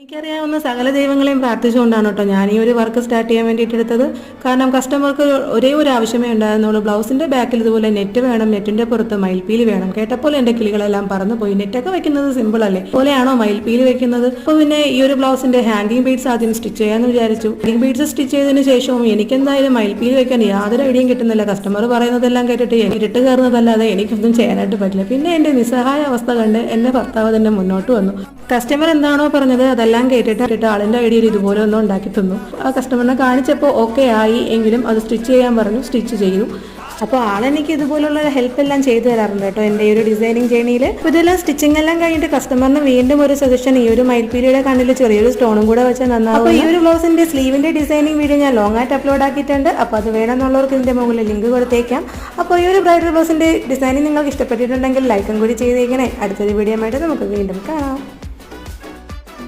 എനിക്കറിയാവുന്ന സകല ദൈവങ്ങളെയും പ്രാർത്ഥിച്ചുകൊണ്ടാണ് കേട്ടോ ഞാൻ ഈ ഒരു വർക്ക് സ്റ്റാർട്ട് ചെയ്യാൻ വേണ്ടിയിട്ട് എടുത്തത്. കാരണം കസ്റ്റമർക്ക് ഒരേ ഒരു ആവശ്യമേ ഉണ്ടായിരുന്നുള്ളൂ. ബ്ലൗസിന്റെ ബാക്കിൽ ഇതുപോലെ നെറ്റ് വേണം, നെറ്റിന്റെ പുറത്ത് മയിൽപ്പീലി വേണം. കേട്ടപ്പോൾ എന്റെ കിളികളെല്ലാം പറന്നു പോയി. നെറ്റൊക്കെ വെക്കുന്നത് സിമ്പിൾ അല്ലേ, പോലെയാണോ മയിൽപ്പീലി വെക്കുന്നത്? അപ്പോൾ പിന്നെ ഈ ഒരു ബ്ലൗസിന്റെ ഹാങ്കിങ് ബീഡ്സ് ആദ്യം സ്റ്റിച്ച് ചെയ്യാന്ന് വിചാരിച്ചു. ഹാങ്കിങ് ബീഡ്സ് സ്റ്റിച്ച് ചെയ്തതിന് ശേഷവും എനിക്കെന്തായാലും മയിൽപ്പീലി വെക്കാൻ യാതൊരു ഐഡിയയും കിട്ടുന്നില്ല. കസ്റ്റമർ പറയുന്നതെല്ലാം കേട്ടിട്ട് ഇരുട്ട് കയറുന്നതല്ലാതെ എനിക്കൊന്നും ചെയ്യാനായിട്ട് പറ്റില്ല. പിന്നെ എന്റെ നിസ്സഹായ അവസ്ഥ കണ്ട് എന്റെ ഭർത്താവ് തന്നെ മുന്നോട്ട് വന്നു. കസ്റ്റമർ എന്താണോ പറഞ്ഞത് അതെല്ലാം കേട്ടിട്ട് ആളിന്റെ ഐഡിയയിൽ ഇതുപോലെ ഒന്നും ഉണ്ടാക്കി തന്നു. ആ കസ്റ്റമറിനെ കാണിച്ചപ്പോൾ ഓക്കെ ആയി എങ്കിലും അത് സ്റ്റിച്ച് ചെയ്യാൻ പറഞ്ഞു, സ്റ്റിച്ച് ചെയ്തു. അപ്പോൾ ആളെനിക്ക് ഇതുപോലുള്ള ഹെൽപ്പ് എല്ലാം ചെയ്തു തരാറുണ്ട് കേട്ടോ എൻ്റെ ഈ ഒരു ഡിസൈനിങ് ജേണിയിൽ. അപ്പോൾ ഇതെല്ലാം സ്റ്റിച്ചിങ് എല്ലാം കഴിഞ്ഞിട്ട് കസ്റ്റമറിന് വീണ്ടും ഒരു സജഷൻ, ഈ ഒരു മയിൽപ്പീലിയുടെ കണ്ണിൽ ചെറിയൊരു സ്റ്റോണും കൂടെ വെച്ചാൽ നന്നാവും. അപ്പോൾ ഈ ഒരു ബ്ലൗസിന്റെ സ്ലീവിന്റെ ഡിസൈനിങ് വീഡിയോ ഞാൻ ലോങ് ആയിട്ട് അപ്ലോഡ് ആക്കിയിട്ടുണ്ട്. അപ്പോൾ അത് വേണമെന്നുള്ളവർക്ക് ഇതിന്റെ മുകളിൽ ലിങ്ക് കൊടുത്തേക്കാം. അപ്പോൾ ഈ ഒരു ബ്രൈഡൽ ബ്ലൗസിന്റെ ഡിസൈനിങ് നിങ്ങൾക്ക് ഇഷ്ടപ്പെട്ടിട്ടുണ്ടെങ്കിൽ ലൈക്കും കൂടി ചെയ്തേക്കണേ. അടുത്തൊരു വീഡിയോ ആയിട്ട് നമുക്ക് വീണ്ടും കാണാം.